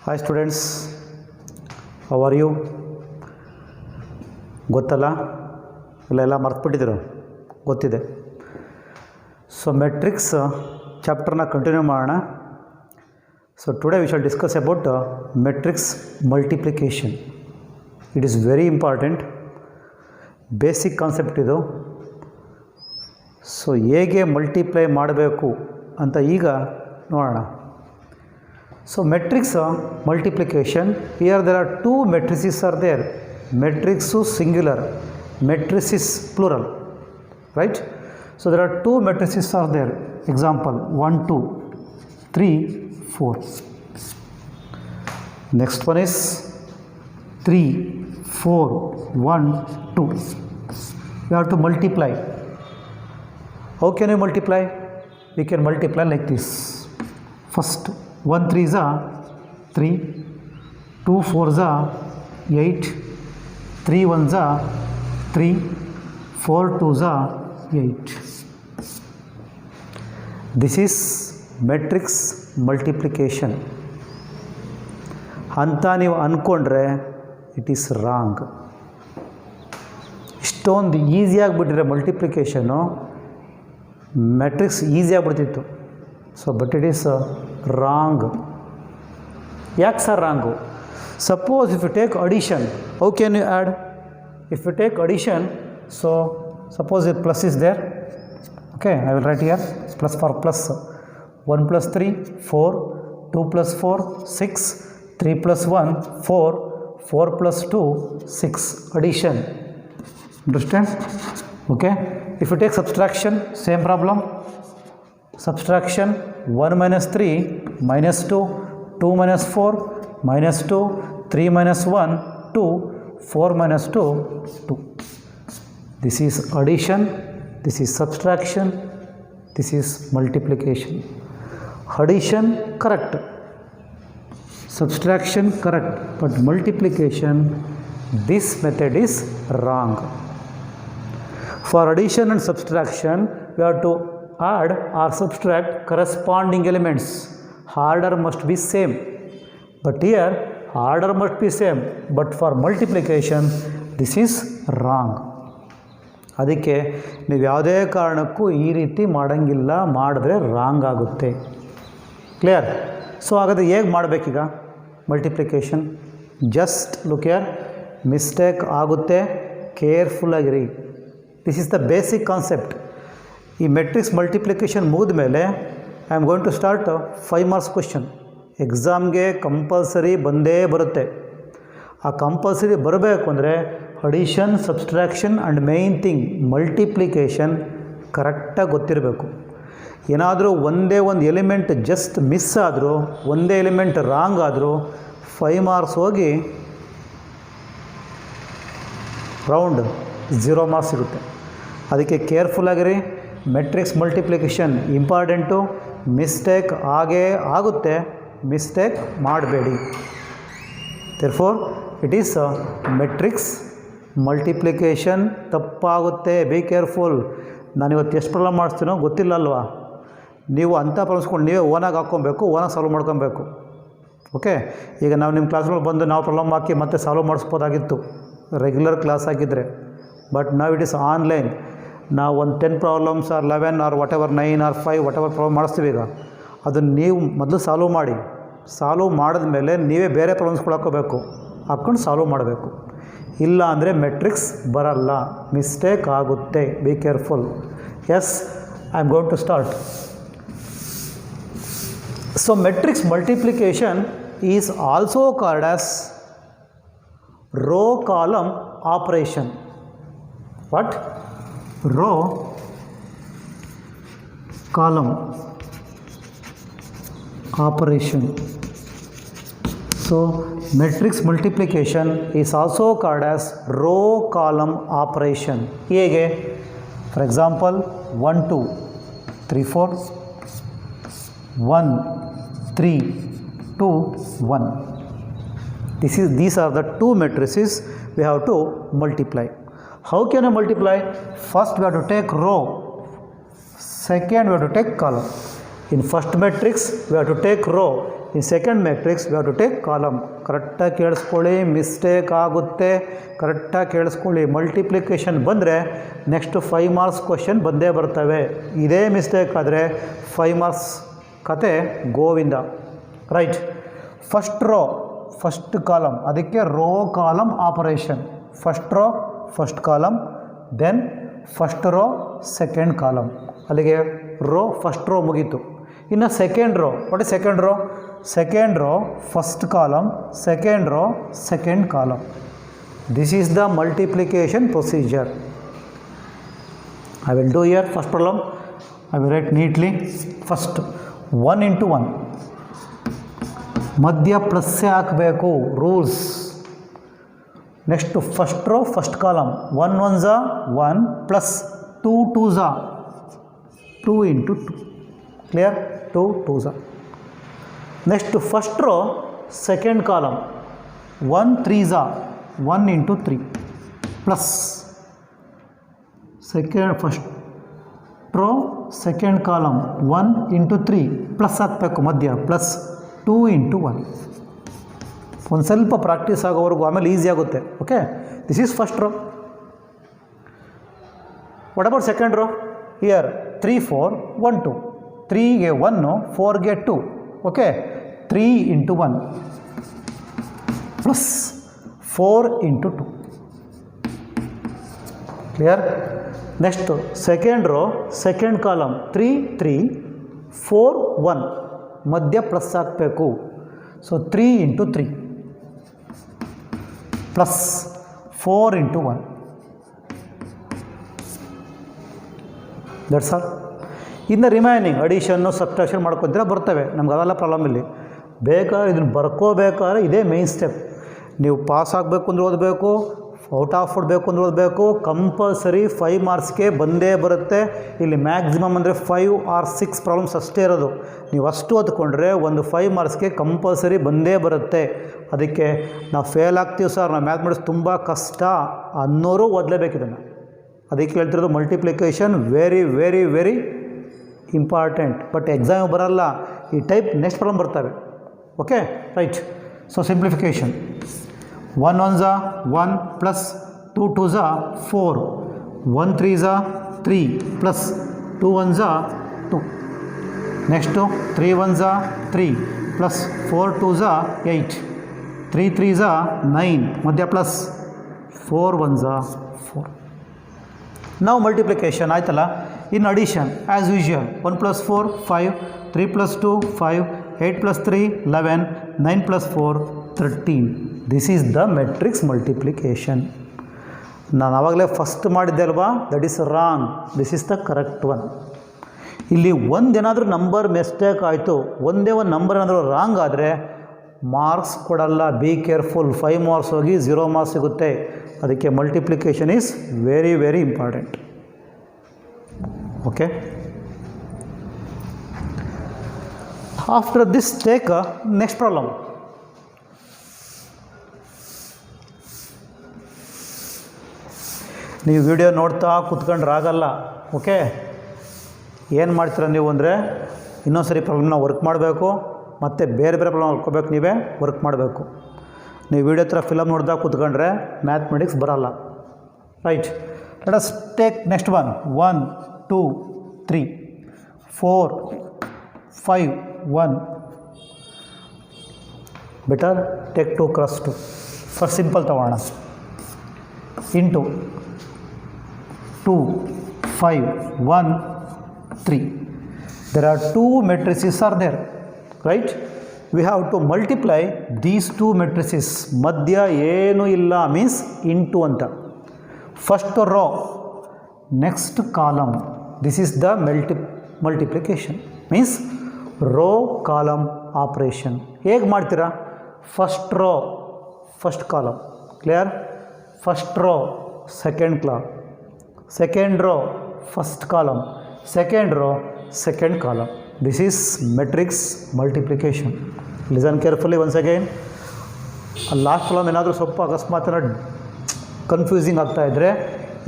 Hi students, how are you? ಗೊತ್ತಲ್ಲ ಎಲ್ಲ ಮರ್ತುಬಿಟ್ಟಿದ್ದೀರೋ ಗೊತ್ತಿದೆ. ಸೊ ಮೆಟ್ರಿಕ್ಸ್ ಚಾಪ್ಟರ್ನ ಕಂಟಿನ್ಯೂ ಮಾಡೋಣ. So today we shall discuss about matrix multiplication. It is very important, basic concept ಇದು. So ಹೇಗೆ ಮಲ್ಟಿಪ್ಲೈ ಮಾಡಬೇಕು ಅಂತ ಈಗ ನೋಡೋಣ. So matrix multiplication, here there are two matrices are there. Matrix is singular, matrix is plural, right? So there are two matrices are there. Example 1 2 3 4. Next one is 3 4 1 2. You have to multiply. How can you multiply? We can multiply like this. First 1 3 is 3, 2 4 is 8, 3 1 is 3, 4 2 is 8. This is matrix multiplication. ಅಂತ ನೀವು ಅಂದ್ಕೊಂಡ್ರೆ it is wrong. ಇಷ್ಟೊಂದು ಈಸಿಯಾಗಿಬಿಟ್ಟಿದ್ರೆ multiplication, matrix ಈಸಿಯಾಗಿಬಿಡ್ತಿತ್ತು. So but it is wrong. ಯಾಕೆ sir wrong? Suppose if you take addition, how can you add? If you take addition, so suppose it plus is there, okay, I will write here plus for plus. 1 + 3 4, 2 + 4 6, 3 + 1 4, 4 + 2 6. Addition. Understand? Okay. If you take subtraction, same problem. Subtraction 1 - 3 -2, 2 - 4 -2, 3 - 1 2, 4 - 2 2. This is addition, this is subtraction, this is multiplication. Addition correct, subtraction correct, but multiplication, this method is wrong. For addition and subtraction, we have to add or subtract corresponding elements. Order must be same, but here order must be same, but for multiplication this is wrong. ಅದಕ್ಕೆ ನೀವು ಯಾವುದೇ ಕಾರಣಕ್ಕೂ ಈ ರೀತಿ ಮಾಡೋಂಗಿಲ್ಲ, ಮಾಡಿದ್ರೆ wrong ಆಗುತ್ತೆ. Clear? So ಹಾಗಾದರೆ ಹೇಗೆ ಮಾಡಬೇಕೀಗ multiplication? Just look here, mistake ಆಗುತ್ತೆ, ಕೇರ್ಫುಲ್ಲಾಗಿರಿ. This is the basic concept. ಈ ಮೆಟ್ರಿಕ್ಸ್ ಮಲ್ಟಿಪ್ಲಿಕೇಶನ್ ಮುಗಿದ ಮೇಲೆ I am going to start 5 marks question. ಎಕ್ಸಾಮ್ಗೆ ಕಂಪಲ್ಸರಿ ಬಂದೇ ಬರುತ್ತೆ. ಆ ಕಂಪಲ್ಸರಿ ಬರಬೇಕು ಅಂದರೆ addition, subtraction and main thing multiplication ಕರೆಕ್ಟಾಗಿ ಗೊತ್ತಿರಬೇಕು. ಏನಾದರೂ ಒಂದೇ ಒಂದು ಎಲಿಮೆಂಟ್ ಜಸ್ಟ್ ಮಿಸ್ ಆದರೂ, ಒಂದೇ ಎಲಿಮೆಂಟ್ ರಾಂಗ್ ಆದರೂ 5 ಮಾರ್ಕ್ಸ್ ಹೋಗಿ ರೌಂಡ್ 0 ಮಾರ್ಕ್ಸ್ ಸಿಗುತ್ತೆ. ಅದಕ್ಕೆ ಕೇರ್ಫುಲ್ಲಾಗಿರಿ. Matrix multiplication important. ಮಿಸ್ಟೇಕ್ ಆಗೇ ಆಗುತ್ತೆ, ಮಿಸ್ಟೇಕ್ ಮಾಡಬೇಡಿ. Therefore it is matrix multiplication ತಪ್ಪಾಗುತ್ತೆ, ಬಿ ಕೇರ್ಫುಲ್. ನಾನಿವತ್ತು ಎಷ್ಟು ಪ್ರಾಬ್ಲಮ್ ಮಾಡಿಸ್ತೀನೋ ಗೊತ್ತಿಲ್ಲ ಅಲ್ವಾ? ನೀವು ಅಂಥ ಪ್ರಾಬ್ಲಮ್ಸ್ಕೊಂಡು ನೀವೇ ಓನಾಗಿ ಹಾಕ್ಕೊಬೇಕು, ಓನಾಗಿ ಸಾಲ್ವ್ ಮಾಡ್ಕೊಬೇಕು. ಓಕೆ, ಈಗ ನಾವು ನಿಮ್ಮ ಕ್ಲಾಸ್ಗಳು ಬಂದು ನಾವು ಪ್ರಾಬ್ಲಮ್ ಹಾಕಿ ಮತ್ತೆ ಸಾಲ್ವ್ ಮಾಡಿಸ್ಬೋದಾಗಿತ್ತು ರೆಗ್ಯುಲರ್ ಕ್ಲಾಸ್ ಆಗಿದ್ದರೆ. ಬಟ್ ನಾವು ಇಟ್ ಈಸ್ ಆನ್ಲೈನ್. ನಾವು ಒಂದು 10 problems or 11 or whatever 9 or 5 whatever problem ಮಾಡಿಸ್ತೀವಿ. ಈಗ ಅದನ್ನು ನೀವು ಮೊದಲು ಸಾಲ್ವ್ ಮಾಡಿ. ಸಾಲ್ವ್ ಮಾಡಿದ್ಮೇಲೆ ನೀವೇ ಬೇರೆ ಪ್ರಾಬ್ಲಮ್ಸ್ಗಳು ಹಾಕ್ಕೊಂಡು ಸಾಲ್ವ್ ಮಾಡಬೇಕು. ಇಲ್ಲ ಅಂದರೆ ಮೆಟ್ರಿಕ್ಸ್ ಬರಲ್ಲ, ಮಿಸ್ಟೇಕ್ ಆಗುತ್ತೆ. Be careful. Yes, I am going to start. So matrix multiplication is also called as row column operation. What? Row column operation. So matrix multiplication is also called as row column operation. ಹೇಗೆ? For example 1 2 3 4, 1 3 2 1. These are the two matrices we have to multiply. How can you multiply? First we have to take row, second we have to take column. In first matrix we have to take row, in second matrix we have to take column. ಕರೆಕ್ಟಾಗಿ ಕೇಳಿಸ್ಕೊಳ್ಳಿ, mistake ಆಗುತ್ತೆ. ಕರೆಕ್ಟಾಗಿ ಕೇಳಿಸ್ಕೊಳ್ಳಿ. Multiplication ಬಂದರೆ next 5 marks question ಬಂದೇ ಬರ್ತವೆ. ಇದೇ mistake ಆದರೆ 5 ಮಾರ್ಕ್ಸ್ ಕತೆ ಗೋವಿಂದ. Right. First row first column, ಅದಕ್ಕೆ row column operation. First row first column, then first row second column. ಅಲ್ಲಿಗೆ ರೋ ಫಸ್ಟ್ ರೋ ಮುಗೀತು. ಇನ್ನು second row, what is second row? Second row first column, second row second column. This is the multiplication procedure. I will do here first problem. I will write neatly. First 1 into 1 ಮಧ್ಯ ಪ್ಲಸ್ಸೇ ಹಾಕಬೇಕು, rules. Next first row first column, 1 1 ಝ 1 plus 2 2 ಝ 2 into 2. Clear? 2 2 ಝ. Next first row second column, 1 3 ಝ 1 into 3 plus second first row second column 1 into 3 plus ಹಾಕಬೇಕು ಮಧ್ಯ, plus 2 into 1. ಒಂದು ಸ್ವಲ್ಪ ಪ್ರಾಕ್ಟೀಸ್ ಆಗೋವರೆಗೂ ಆಮೇಲೆ ಈಸಿ ಆಗುತ್ತೆ. Okay, this is first rho. What about second row? Here 3 4 1 2, 3ಗೆ 1 4ಗೆ 2. Okay, 3 into 1 plus 4 into 2. Clear? Next second row second column, 3 3 4 1 ಮಧ್ಯ plus ಹಾಕಬೇಕು. So 3 into 3 plus 4 into 1. That's all. ಇನ್ನು remaining ಅಡಿಷನ್ನು subtraction ಮಾಡ್ಕೊತೀರ ಬರ್ತವೆ, ನಮ್ಗೆ ಅವೆಲ್ಲ problem ಇಲ್ಲಿ. ಬೇಕಾದ್ರೆ ಇದನ್ನು ಬರ್ಕೋಬೇಕಾದ್ರೆ ಇದೇ ಮೇನ್ ಸ್ಟೆಪ್. ನೀವು ಪಾಸ್ ಆಗಬೇಕು ಅಂದ್ರೆ ಓದಬೇಕು, ಔಟ್ ಆಫ್ ಬೇಕು ಅಂದ್ರೆ ಓದಬೇಕು. ಕಂಪಲ್ಸರಿ 5 ಮಾರ್ಕ್ಸ್ಗೆ ಬಂದೇ ಬರುತ್ತೆ. ಇಲ್ಲಿ ಮ್ಯಾಕ್ಸಿಮಮ್ ಅಂದರೆ 5 or 6 ಪ್ರಾಬ್ಲಮ್ಸ್ ಅಷ್ಟೇ ಇರೋದು. ನೀವು ಅಷ್ಟು ಓದ್ಕೊಂಡ್ರೆ ಒಂದು 5 ಮಾರ್ಕ್ಸ್ಗೆ ಕಂಪಲ್ಸರಿ ಬಂದೇ ಬರುತ್ತೆ. ಅದಕ್ಕೆ ನಾವು ಫೇಲ್ ಆಗ್ತೀವಿ ಸರ್, ನಾವು ಮ್ಯಾಥಮೆಟಿಕ್ಸ್ ತುಂಬ ಕಷ್ಟ ಅನ್ನೋರು ಓದಲೇಬೇಕು ಇದನ್ನು. ಅದಕ್ಕೆ ಹೇಳ್ತಿರೋದು multiplication very very very important. But exam ಬರಲ್ಲ, ಈ ಟೈಪ್ ನೆಕ್ಸ್ಟ್ ಪ್ರಾಬ್ಲಮ್ ಬರ್ತವೆ. Okay, right. ಸೊ ಸಿಂಪ್ಲಿಫಿಕೇಷನ್, 1 1 ಝ 1 ಪ್ಲಸ್ 2 2 ಝ 4, 1 3 ಝ 3 ಪ್ಲಸ್ 2 1 ಝ 2. ನೆಕ್ಸ್ಟು 3 1 ಝ 3 ಪ್ಲಸ್ 4 2 ಝ 8, 3 3 ಝ 9 ಮಧ್ಯ ಪ್ಲಸ್ 4 1 ಝ 4. ನಾವು ಮಲ್ಟಿಪ್ಲಿಕೇಶನ್ ಆಯ್ತಲ್ಲ. In addition as usual 1 + 4 5, 3 + 2 5, 8 + 3 11, 9 + 4 13. This is the matrix multiplication. ನಾನು ಆವಾಗಲೇ ಫಸ್ಟ್ ಮಾಡಿದ್ದೆ ಅಲ್ವಾ, that is wrong. This is the correct one. ಇಲ್ಲಿ ಒಂದೇನಾದರೂ ನಂಬರ್ ಮಿಸ್ಟೇಕ್ ಆಯಿತು, ಒಂದೇ ಒಂದು ನಂಬರ್ ಏನಾದರೂ ರಾಂಗ್ ಆದರೆ ಮಾರ್ಕ್ಸ್ ಕೊಡಲ್ಲ. Be careful. 5 ಮಾರ್ಕ್ಸ್ ಹೋಗಿ 0 ಮಾರ್ಕ್ಸ್ ಸಿಗುತ್ತೆ. ಅದಕ್ಕೆ multiplication is very very important. Okay, after this take next problem. ನೀವು ವಿಡಿಯೋ ನೋಡ್ತಾ ಕೂತ್ಕೊಂಡ್ರೆ ಆಗಲ್ಲ. ಓಕೆ, ಏನು ಮಾಡ್ತೀರ ನೀವು ಅಂದರೆ ಇನ್ನೊಂದ್ಸರಿ ಪ್ರಾಬ್ಲಮ್ನ ವರ್ಕ್ ಮಾಡಬೇಕು, ಮತ್ತು ಬೇರೆ ಬೇರೆ ಪ್ರಾಬ್ಲಮ್ ಹೊಲ್ಕೋಬೇಕು, ನೀವೇ ವರ್ಕ್ ಮಾಡಬೇಕು. ನೀವು ವಿಡಿಯೋ ಹತ್ರ ಫಿಲಮ್ ನೋಡ್ದಾಗ ಕೂತ್ಕೊಂಡ್ರೆ ಮ್ಯಾಥಮೆಟಿಕ್ಸ್ ಬರಲ್ಲ. Right, let us take next one. 1 2 3 4 5 1. Better take 2 × 2. First simple ತಗೋಣ. Into 2 5 1 3. There are 2 matrices are there, right? We have to multiply these 2 matrices. ಮಧ್ಯ ಏನು ಇಲ್ಲ ಮೀನ್ಸ್ ಇಂಟು ಅಂತ. First row next column. This is the multiplication means row column operation. ಹೇಗೆ ಮಾಡ್ತೀರಾ? First row first column. Clear? First row second column, second row first column, second row second column. This is matrix multiplication. Listen carefully once again. Last problem ಏನಾದರೂ ಸ್ವಲ್ಪ ಅಕಸ್ಮಾತ್ confusing ಆಗ್ತಾಯಿದ್ರೆ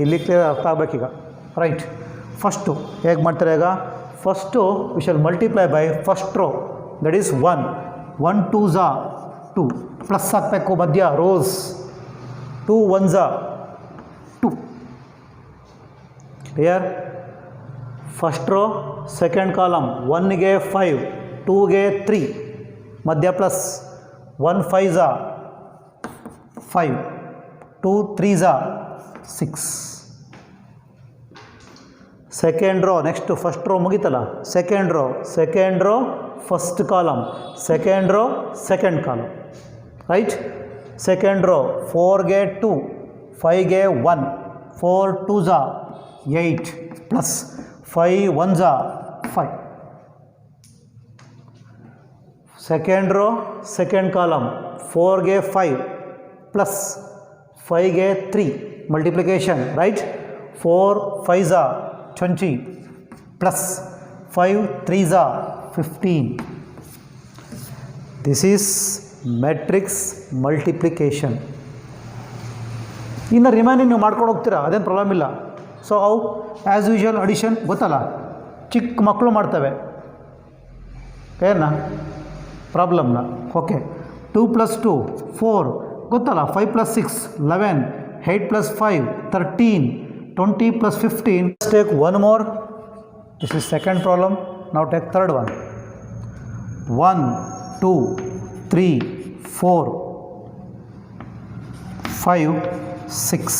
ಇಲ್ಲಿ clear ಅರ್ಥ ಆಗಬೇಕೀಗ. Right, first ಹೇಗೆ ಮಾಡ್ತಾರೆ ಈಗ? first we shall multiply by first row, that is 1. 1 2s are 2, plus ಹಾಕಬೇಕು ಮಧ್ಯ rows, 2 1s are 2. Clear? First row, second column, 1 ಗೆ 5, 2 ಗೆ 3, ಮಧ್ಯ plus, 1 5s are 5, 2 3s are 6. Second row, next first row ಮುಗಿತಲ್ಲ, second row first column, second row second column, right? Second row 4 ಗೆ 2, 5 ಗೆ 1, 4 2s are 8, plus 5 1s are 5. Second row second column, 4 ಗೆ 5, plus 5 ಗೆ 3, multiplication, right? 4 5s are 20, plus 5 3s are 15. This is matrix multiplication. ಇನ್ನು remaining ನೀವು ಮಾಡ್ಕೊಂಡು ಹೋಗ್ತೀರಾ, ಅದೇನು problem ಇಲ್ಲ. ಸೊ ಅವು ಆ್ಯಸ್ ಯೂಶುವಲ್ ಅಡಿಷನ್ ಗೊತ್ತಲ್ಲ, ಚಿಕ್ಕ ಮಕ್ಕಳು ಮಾಡ್ತವೆ, ಏನ ಪ್ರಾಬ್ಲಮ್ನ. ಓಕೆ, 2 + 2 4 ಗೊತ್ತಲ್ಲ, 5 + 6 11, 8 + 5 13, 20 + 15. Let's take one more. This is second problem. Now take third one. 1 2 3 4 5 6.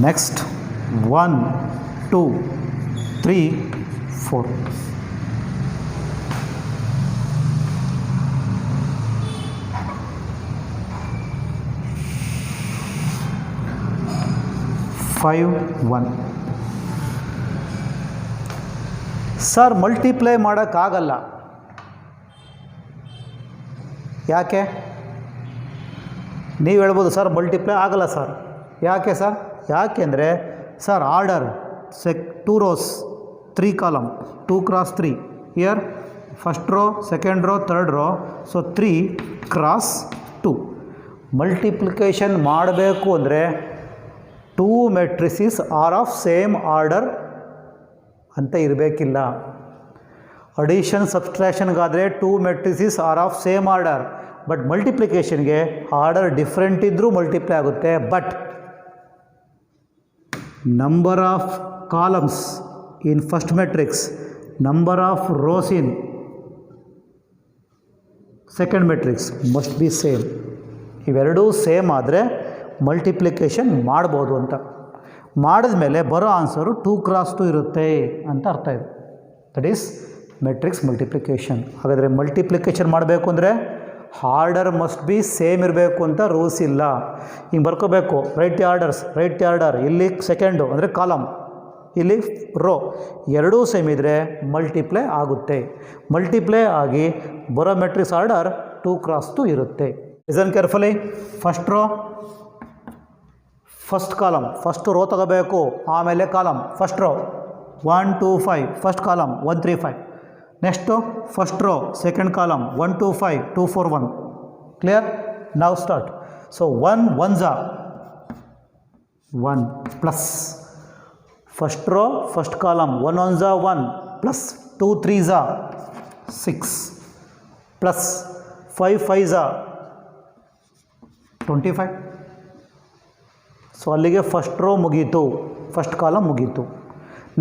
Next 1 2 3 4. Five 1. Sir multiply ಮಾಡೋಕ್ಕಾಗಲ್ಲ, ಯಾಕೆ? ನೀವು ಹೇಳ್ಬೋದು ಸರ್ ಮಲ್ಟಿಪ್ಲೈ ಆಗಲ್ಲ ಸರ್. ಯಾಕೆ ಸರ್? ಯಾಕೆಂದರೆ sir order 2 rows 3 column, 2 × 3 here, first row second row third row, so 3 × 2. Multiplication ಮಾಡಬೇಕು ಅಂದರೆ 2 matrices are of same order ಅಂತ ಇರಬೇಕಿಲ್ಲ. ಅಡಿಷನ್ ಸಬ್ಸ್ಟ್ರಾಕ್ಷನ್ಗಾದರೆ 2 matrices are of same order, but ಮಲ್ಟಿಪ್ಲಿಕೇಷನ್ಗೆ ಆರ್ಡರ್ ಡಿಫ್ರೆಂಟ್ ಇದ್ದರೂ ಮಲ್ಟಿಪ್ಲೈ ಆಗುತ್ತೆ. But number of columns in first matrix, number of rows in second matrix must be same. ಇವೆರಡೂ same ಆದರೆ ಮಲ್ಟಿಪ್ಲಿಕೇಶನ್ ಮಾಡ್ಬೋದು ಅಂತ. ಮಾಡಿದ ಮೇಲೆ ಬರೋ ಆನ್ಸರು 2 × 2 ಇರುತ್ತೆ ಅಂತ ಅರ್ಥ ಇದೆ. That is matrix multiplication. ಹಾಗಾದರೆ ಮಲ್ಟಿಪ್ಲಿಕೇಶನ್ ಮಾಡಬೇಕು ಅಂದರೆ ಆರ್ಡರ್ ಮಸ್ಟ್ ಬಿ ಸೇಮ್ ಇರಬೇಕು ಅಂತ ರೂಲ್ಸ್ ಇಲ್ಲ. ಹಿಂಗೆ ಬರ್ಕೋಬೇಕು, ರೈಟ್ ದಿ ಆರ್ಡರ್, ಇಲ್ಲಿ ಸೆಕೆಂಡು ಅಂದರೆ ಕಾಲಮ್, ಇಲ್ಲಿ ರೋ, ಎರಡೂ ಸೇಮ್ ಇದ್ದರೆ ಮಲ್ಟಿಪ್ಲೈ ಆಗುತ್ತೆ. ಮಲ್ಟಿಪ್ಲೈ ಆಗಿ ಬರೋ ಮೆಟ್ರಿಕ್ಸ್ ಆರ್ಡರ್ 2 × 2 ಇರುತ್ತೆ. Listen carefully. First row first column, first row ತಗೋಬೇಕು, ಆಮೇಲೆ column. First row 1 2 5, first column 1 3 5. Next first row second column 1 2 5 2 4 1. Clear? ನಾವು start. So 1 1s are 1, plus first row first column 1 1s are 1, plus 2 3s are 6, plus 5 5s are 25. So ಅಲ್ಲಿಗೆ first row ಮುಗೀತು, first column ಮುಗೀತು.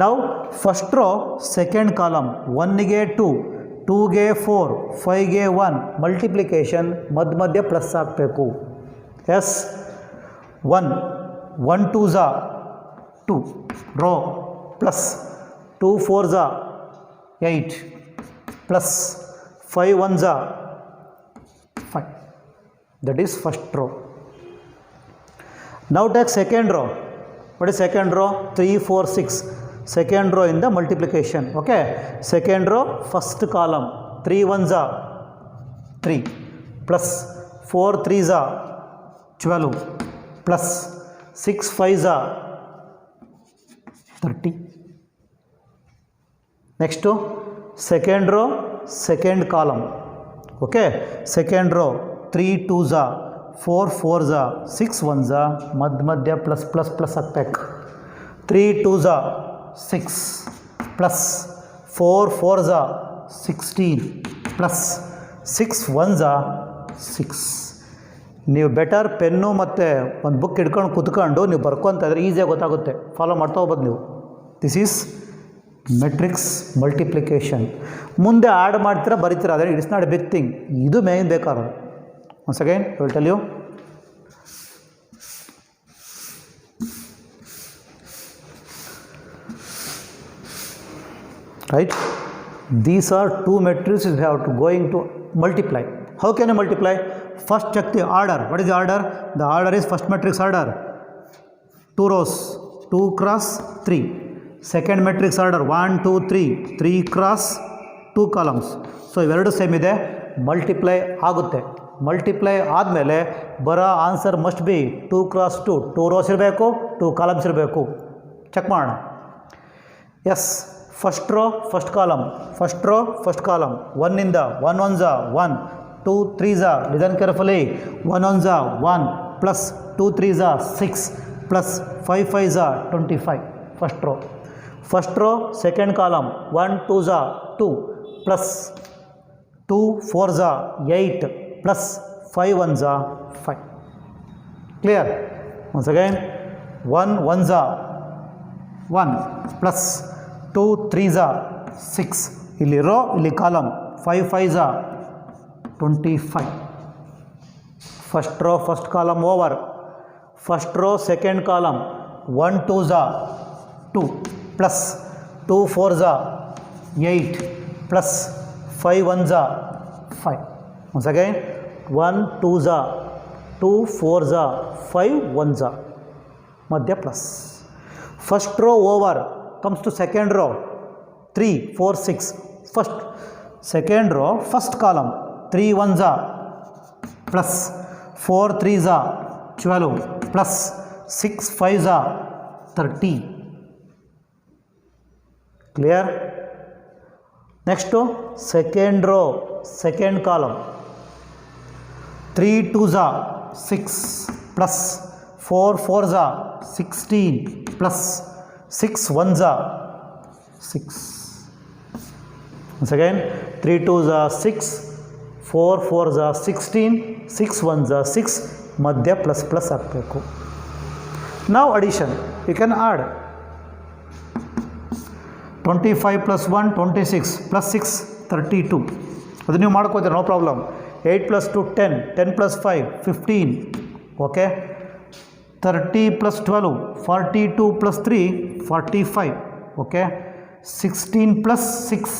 ನಾವು first row second column 1 ಗೆ 2, 2 ಗೆ 4, 5 ಗೆ 1 multiplication ಮಧ್ಯ plus ಹಾಕಬೇಕು. Yes 1 2s are 2 row, plus 2 4s are 8, plus 5 1s are 5. That is first row. Now take second row. What is second row? 3 4 6. Second row in the multiplication. Okay. Second row first column 3 1s are 3, plus 4 3s are 12, plus 6 5s are 30. Next to second row second column. Okay. Second row 3 2s are 4 4s are 6 1s are ಮಧ್ಯ plus ಹಾಕ್ಬೇಕು. 3 2s are 6 plus 4 4s 16 plus 6 1s 6. ನೀವು better pen ಮತ್ತು ಒಂದು book ಹಿಡ್ಕೊಂಡು ಕುತ್ಕೊಂಡು ನೀವು ಬರ್ಕೊತ ಇದ್ರೆ ಈಸಿಯಾಗಿ ಗೊತ್ತಾಗುತ್ತೆ, ಫಾಲೋ ಮಾಡ್ತಾ ಹೋಗ್ಬೋದು ನೀವು. This is matrix multiplication. ಮುಂದೆ ಆ್ಯಡ್ ಮಾಡ್ತೀರಾ ಬರೀತೀರಾ, ಅದೇ it's not a big thing. ಇದು ಮೇನ್ ಬೇಕಾಗೋದು. Once again I will tell you. Right? These are two matrices we have to going to multiply. How can you multiply? First check the order. What is the order? The order is first matrix order 2 rows 2 cross 3. Second matrix order 1 2 3 3 cross 2 columns. So ಇವೆರಡು same ಇದೆ, multiply ಆಗುತ್ತೆ. Multiply ಆದಮೇಲೆ ಬರೋ answer must be 2 cross 2. 2 rows ಇರಬೇಕು, 2 columns ಇರಬೇಕು. Check ಮಾಡೋಣ. Yes, first row first column, first row first column. 1 ಇಂದ 1 1s 1, 2 3s listen carefully, 1 1s 1 plus 2 3s 6 plus 5 5s 25. First row. First row second column 1 2s 2 plus 2 4s 8 plus 5 1s 5. Clear? Once again 1 1s 1 plus 2 3s 6. ಇಲ್ಲಿ row, ಇಲ್ಲಿ column. 5 5s 25. First row first column over. First row second column 1 2s 2 plus 2 4s 8 plus 5 1s 5. Once again 1 2s 2 4s 5 1s ಮಧ್ಯ plus. First row over comes to second row 3 4 6. first second row first column 3 1s plus 4 3s 12 plus 6 5s 30. clear? next to second row second column 3 2s 6 plus 4 4s 16 plus 6 1s 6. Once again 3 2s 6, 4 4s 16, 6 1s 6 ಮಧ್ಯ plus plus ಹಾಕಬೇಕು. ನಾವು addition you can add 25 plus 1 26 plus 6 32. ಅದು ನೀವು ಮಾಡ್ಕೋತೀರ, no problem. 8 plus 2 10, 10 plus 5 15. Okay, 30 plus 12, 42 plus 3, 45. Okay, 16 plus 6,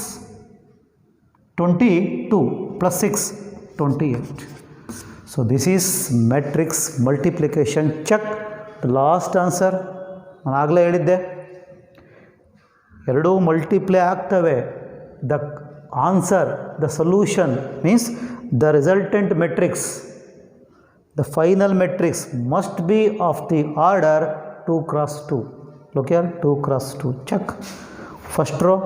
22 plus 6, 28. So this is matrix multiplication. Check the last answer. ನಾನು ಆಗಲೇ ಹೇಳಿದ್ದೆ, ಎರಡೂ ಮಲ್ಟಿಪ್ಲೈ ಆಗ್ತವೆ. The answer, the solution means the resultant matrix, the final matrix must be of the order 2 cross 2. Look here, 2 cross 2. Check. First row,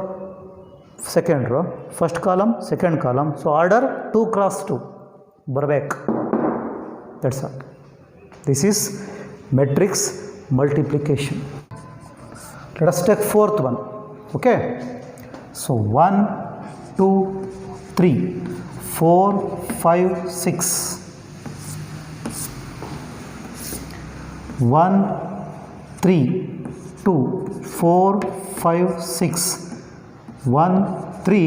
second row, first column, second column. So order 2 cross 2. Barbek. That's all. This is matrix multiplication. Let us take fourth one. Okay. So 1 2 3 4 5 6. 1 3 2 4 5 6 1 3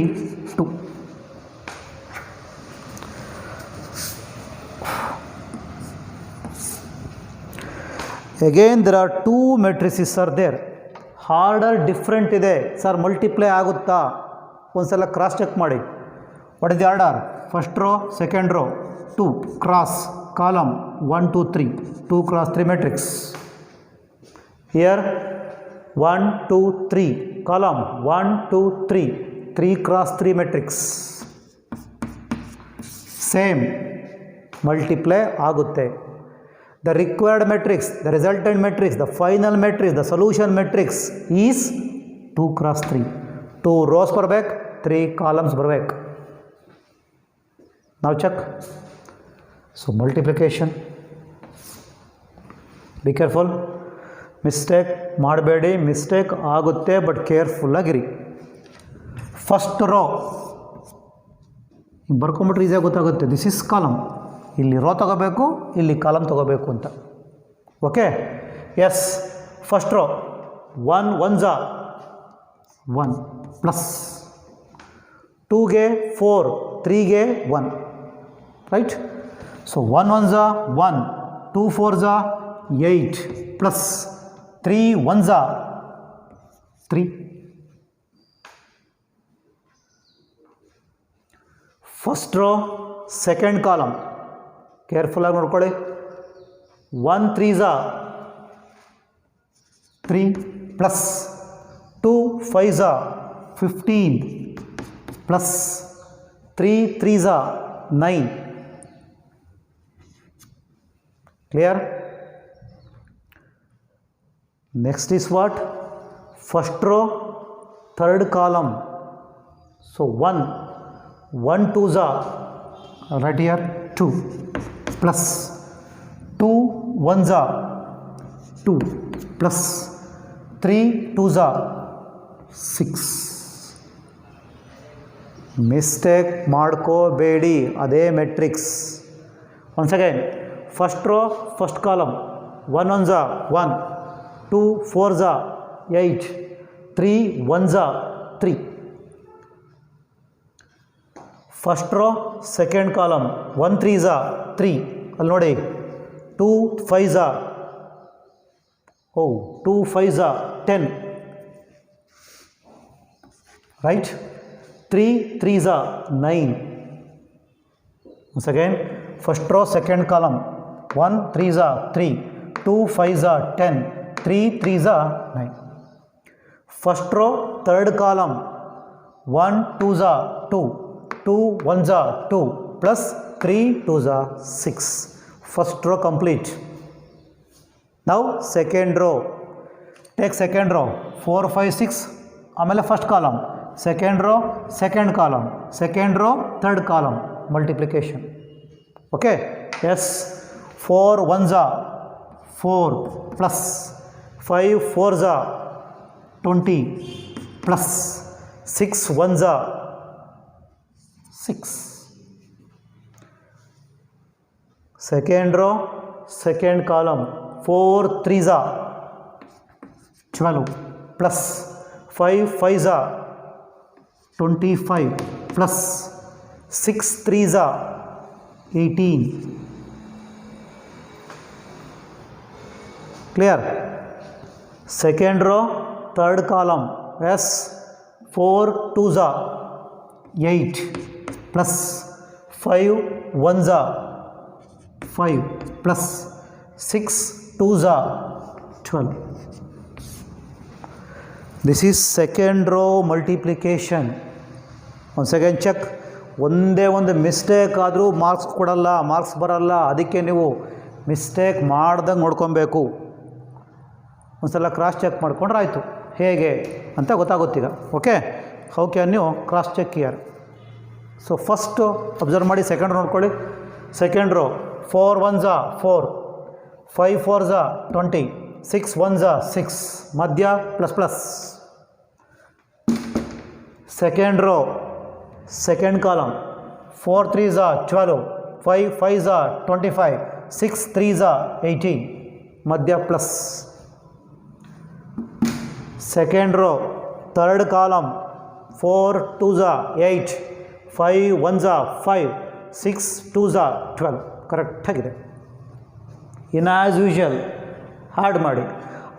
2. Again there are two matrices are there. Order different ಇದೆ sir, multiply ಆಗುತ್ತಾ? ಒಂದ್ಸಲ cross check ಮಾಡಿ. What is the order? First row second rho 2 cross column 1 2 3, 2 cross 3 matrix. Here 1 2 3 column 1 2 3, 3 cross 3 matrix. Same multiply ಆಗುತ್ತೆ. The required matrix, the resultant matrix, the final matrix, the solution matrix is 2 cross 3. 2 rows ಬರಬೇಕು, 3 columns ಬರಬೇಕು. Now check. So multiplication, be careful. Mistake ಮಾಡಬೇಡಿ, mistake ಆಗುತ್ತೆ, but ಕೇರ್ಫುಲ್ಲಾಗಿರಿ. First row ಬರ್ಕೊಂಬಿಟ್ರೆ ಈಸಿಯಾಗಿ ಗೊತ್ತಾಗುತ್ತೆ. This is column, ಇಲ್ಲಿ ರೋ ತೊಗೋಬೇಕು, ಇಲ್ಲಿ ಕಾಲಮ್ ತೊಗೋಬೇಕು ಅಂತ. Okay, yes. First row 1 1 1 plus 2ಗೆ 4, 3ಗೆ 1, right. So 1 1 1, 2 4 8 plus 3 1 3. First row second column ಕೇರ್ಫುಲ್ಲಾಗಿ ನೋಡ್ಕೊಳ್ಳಿ. 1 3 3 plus 2 5 15 plus 3 3 9. Clear? Next is what? First row, third column. So 1 2s right here 2 plus 2 1s 2 plus 3 2s 6. Mistake ಮಾಡ್ಕೋಬೇಡಿ, ಅದೇ matrix. Once again, first row first column 1 1 1, 2 4 8, 3 1 3. First row second column 1 3 3, ಅಲ್ಲಿ ನೋಡಿ 2 5 2 5 10, right. 3 3 9. Once again, first row second column 1 3 3, 2 5 10, 3 3 9. First row third column 1 2 2, 2 1 2 plus 3 2 6. First row complete. Now second row, take second row 4 5 6, ಆಮೇಲೆ first column, second row second column, second row third column, multiplication. Okay, yes. 4 1 4 plus 5 4 20 plus 6 1 6. Second row second column 4 3 12 plus 5 5 25 plus 6 3 18. Clear? Second row third column, yes. 4 2 8 plus 5 1 5 plus 6 2 12. This is second row multiplication. Once again check. ಒಂದೇ ಒಂದು mistake ಆದರೂ marks ಕೊಡಲ್ಲ, marks ಬರಲ್ಲ. ಅದಕ್ಕೆ ನೀವು mistake ಮಾಡ್ದಂಗೆ ನೋಡ್ಕೊಬೇಕು. ಒಂದು ಸಲ ಕ್ರಾಸ್ ಚೆಕ್ ಮಾಡ್ಕೊಂಡ್ರೆ ಆಯಿತು ಹೇಗೆ ಅಂತ ಗೊತ್ತಾಗುತ್ತೀಗ. Okay, how can you cross check here? So first observe ಮಾಡಿ, ಸೆಕೆಂಡ್ ರೋ ನೋಡ್ಕೊಳ್ಳಿ. ಸೆಕೆಂಡ್ ರೋ 4 1 4, 5 4 20, 6 1 6, ಮಧ್ಯ plus plus. Second row second column 4 3 12, 5 5 25, 6 3 18, ಮಧ್ಯ plus. Second row third column 4 2 8, 5 1 5, 6 2 12. ಕರೆಕ್ಟಾಗಿದೆ. ಇನ್ನು ಆ್ಯಸ್ ಯೂಶುವಲ್ ಆ್ಯಡ್ ಮಾಡಿ.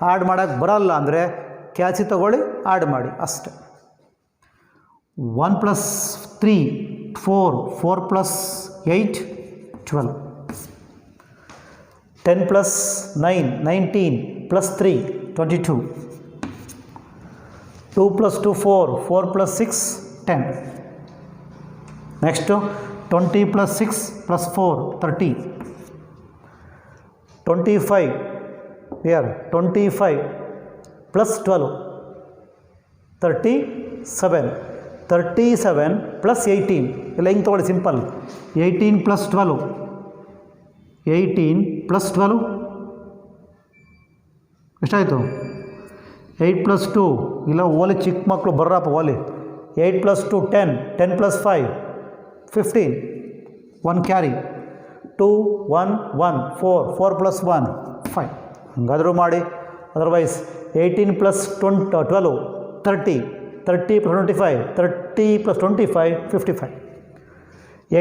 ಆ್ಯಡ್ ಮಾಡೋಕ್ಕೆ ಬರಲ್ಲ ಅಂದರೆ ಕ್ಯಾಚಿ ತಗೊಳ್ಳಿ, ಆ್ಯಡ್ ಮಾಡಿ ಅಷ್ಟೆ. 1 + 3 4, 4 + 8 12, 10 + 9 19, + 3 22, 2 + 2 4, 4 + 6 10. Next 20 + 6 + 4 30, 25 here 25 + 12 37, 37 + 18. ಇಲ್ಲ ಹಿಂಗೆ ತೊಗೊಳ್ಳಿ, ಸಿಂಪಲ್. 18 + 12, 18 + 12 ಎಷ್ಟಾಯಿತು 8 + 2 ಇಲ್ಲ ಓಲಿ ಚಿಕ್ಕ ಮಕ್ಕಳು ಬರ್ರಪ್ಪ ಓಲಿ 8 + 2 10 10 + 5 15 1 ಕ್ಯಾರಿ 2 1 1 4 4 + 1 5 ಹಂಗಾದರೂ ಮಾಡಿ otherwise 18 + 12 30 30 + 25 30 + 25 55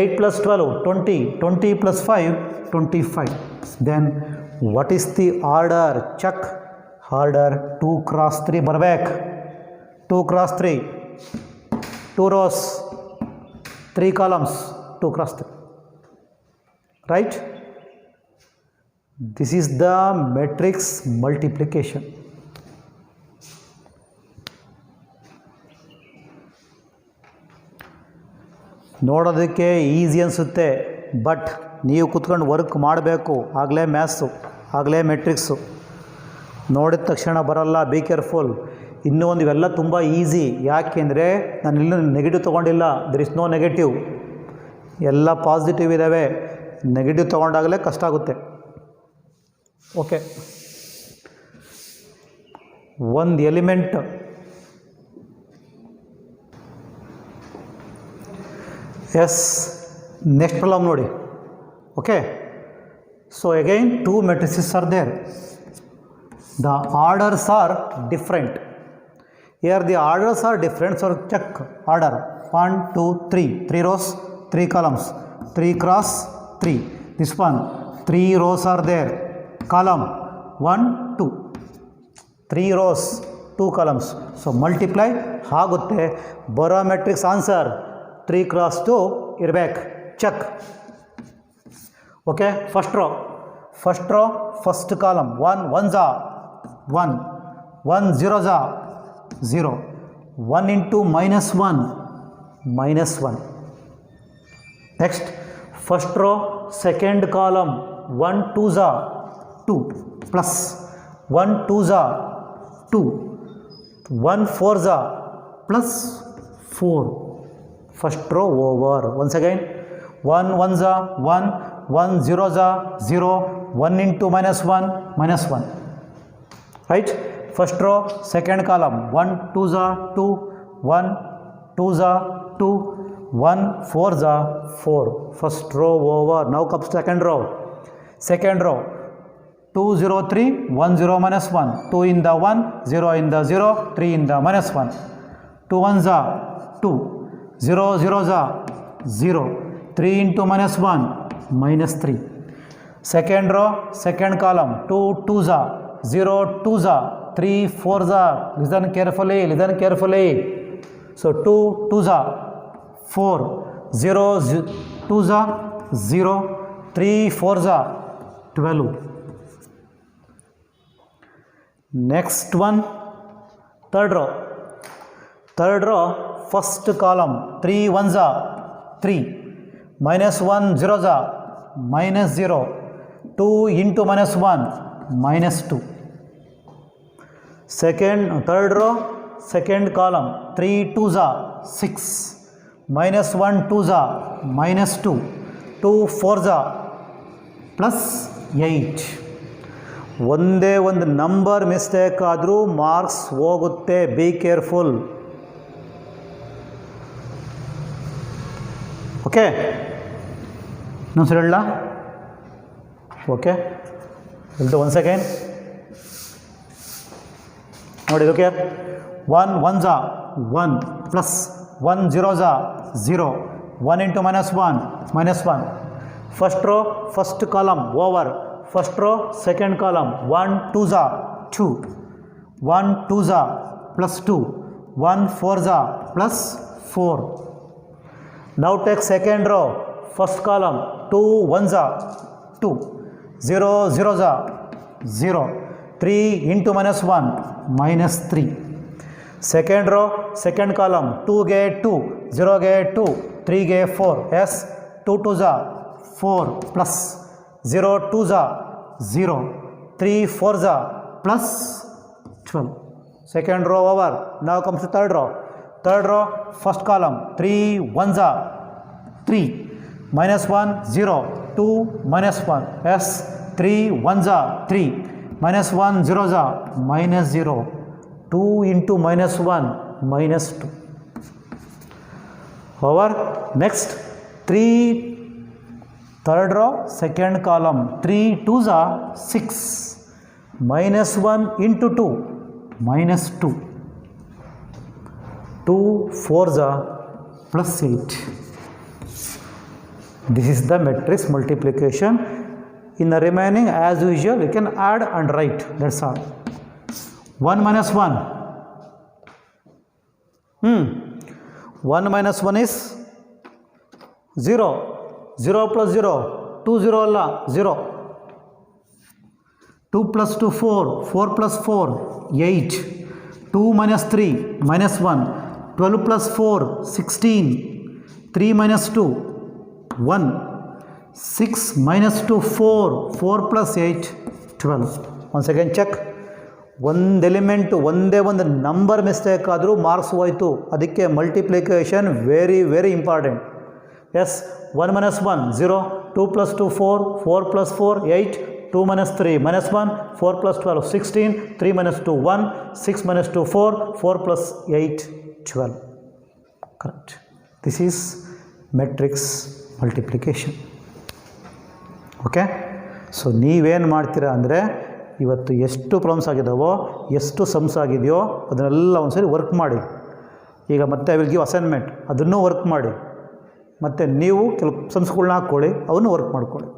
8 + 12 20 20 + 5 25 then what is the order check order 2 × 3 ಬರಬೇಕು 2 × 3 2 rows 3 columns 2 × 3 right this is the matrix multiplication ನೋಡೋದಕ್ಕೆ ಈಸಿ ಅನಿಸುತ್ತೆ ಬಟ್ ನೀವು ಕೂತ್ಕೊಂಡು ವರ್ಕ್ ಮಾಡಬೇಕು ಆಗಲೇ ಮ್ಯಾಥ್ಸು ಆಗಲೇ ಮೆಟ್ರಿಕ್ಸು ನೋಡಿದ ತಕ್ಷಣ ಬರಲ್ಲ ಬಿ ಕೇರ್ಫುಲ್ ಇನ್ನೂ ಒಂದು ಇವೆಲ್ಲ ತುಂಬ ಈಸಿ ಯಾಕೆಂದರೆ ನಾನು ಇನ್ನೂ ನೆಗೆಟಿವ್ ತೊಗೊಂಡಿಲ್ಲ ದರ್ ಇಸ್ ನೋ ನೆಗೆಟಿವ್ ಎಲ್ಲ ಪಾಸಿಟಿವ್ ಇದ್ದಾವೆ ನೆಗೆಟಿವ್ ತೊಗೊಂಡಾಗಲೇ ಕಷ್ಟ ಆಗುತ್ತೆ ಓಕೆ ಒಂದು ಎಲಿಮೆಂಟ್ ಎಸ್ ನೆಕ್ಸ್ಟ್ ಪ್ರಾಬ್ಲಮ್ ನೋಡಿ okay so again 2 matrices are there the orders are different here the orders are different so check order 1 2 3 rows 3 columns 3 × 3 this one 3 rows are there column 1 2 3 rows 2 columns so multiply ಆಗುತ್ತೆ ಬರೋ matrix answer 3 × 2 ಇರಬೇಕು check okay first row first column 1 1s are 1 1 0s are 0 1 into -1 next first row second column 1 2s are 2 plus 1 2s are 2 1 4s are plus 4 first row over once again 1 1s are 1 1 0s are 0 1 into -1 right first row second column 1 2s are 2 1 2s are 2 1 4s are 4 first row over now comes second row 2 0 3 1 0 -1 2 in the 1 0 in the 0 3 in the -1 2 1s are 2 0 0s are 0 3 into -1 -3 second row second column 2 2s are 0 2s are 3 4s are listen carefully so 2 2s are 4 0 2s are 0 3 4s are 12 next one third row first column 3 1s are 3 -1 0s are -0 2 into -1 -2 third row second column 3 2s are 6 -1 2s are -2 2 4s are +8 ಒಂದೇ ಒಂದು number mistake ಆದರೂ marks ಹೋಗುತ್ತೆ be careful okay ಇನ್ನೊಂದು ಸರಿ ಹೇಳಲ್ಲ okay ಇದು once again ನೋಡಿ okay 1 1s are 1 plus 1 0s are 0 1 into -1 first row first column over first row second column 1 2s are 2 1 2s are +2 1 4s are +4 now take second row first column 2 1s are 2 0 0s are 0 3 into -1 -3 second row second column 2 ಗೆ 2 0 ಗೆ 2 3 ಗೆ 4 yes 2 2s are 4 plus 0 2s are 0 3 4s are +12 second row over now comes the third row first column 3 1s are 3 -1 0 2 -1 yes 3 1s are 3 minus 1 0 za minus 0, 2 into minus 1 minus 2. Over next 3 third row second column, 3 2s are 6, minus 1 into 2 minus 2, 2 4s are plus 8. This is the matrix multiplication. In the remaining, as usual, you can add and write, that's all. 1 minus 1. 1 minus 1 is 0. 0 plus 0. 2 0 alla 0. 2 plus 2 4. 4 plus 4 8. 2 minus 3 minus 1. 12 plus 4 16. 3 minus 2 1. 6 minus 2 4. 4 plus 8 12. Once again check. ಒಂದು element ಒಂದೇ ಒಂದು number mistake ಆದರೂ marks ಹೋಯಿತು. ಅದಕ್ಕೆ multiplication very important. Yes 1 minus 1 0, 2 plus 2 4, 4 plus 4 8, 2 minus 3 minus 1, 4 plus 12 16, 3 minus 2 1, 6 minus 2 4, 4 plus 8 12. Correct. This is matrix multiplication. Okay. So ನೀವೇನು ಮಾಡ್ತೀರಾ ಅಂದರೆ ಇವತ್ತು ಎಷ್ಟು ಪ್ರಾಬ್ಲಮ್ಸ್ ಆಗಿದ್ದಾವೋ, ಎಷ್ಟು ಸಮ್ಸ್ ಆಗಿದೆಯೋ ಅದನ್ನೆಲ್ಲ ಒಂದು ಸರಿ ವರ್ಕ್ ಮಾಡಿ. ಈಗ ಮತ್ತೆ ಐ ವಿಲ್ ಗಿವ್ ಅಸೈನ್ಮೆಂಟ್, ಅದನ್ನೂ ವರ್ಕ್ ಮಾಡಿ. ಮತ್ತು ನೀವು ಕೆಲವು ಸಮ್ಸ್ಗಳನ್ನ ಹಾಕ್ಕೊಳ್ಳಿ, ಅವನ್ನೂ ವರ್ಕ್ ಮಾಡ್ಕೊಳ್ಳಿ.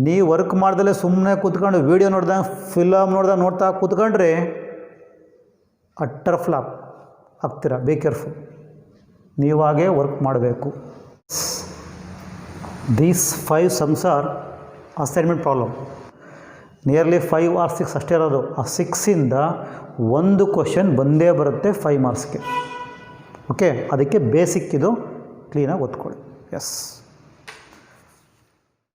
ನೀವು ವರ್ಕ್ ಮಾಡ್ದಲೇ ಸುಮ್ಮನೆ ಕೂತ್ಕೊಂಡು ವೀಡಿಯೋ ನೋಡ್ದಂಗೆ ಫಿಲಮ್ ನೋಡ್ತಾ ಕೂತ್ಕೊಂಡ್ರೆ ಅಟ್ಟರ್ ಫ್ಲಾಪ್ ಆಗ್ತೀರಾ. Be careful. ನೀವಾಗೇ ವರ್ಕ್ ಮಾಡಬೇಕು. These 5 sums are assignment problem. Nearly 5 or 6 ಅಷ್ಟೇ ಇರೋದು. ಆ 6ಇಂದ ಒಂದು ಕ್ವಶನ್ ಬಂದೇ ಬರುತ್ತೆ 5 ಮಾರ್ಕ್ಸ್ಗೆ. ಓಕೆ, ಅದಕ್ಕೆ ಬೇಸಿಕ್ ಇದು ಕ್ಲೀನಾಗಿ ಓದ್ಕೊಳ್ಳಿ. ಎಸ್.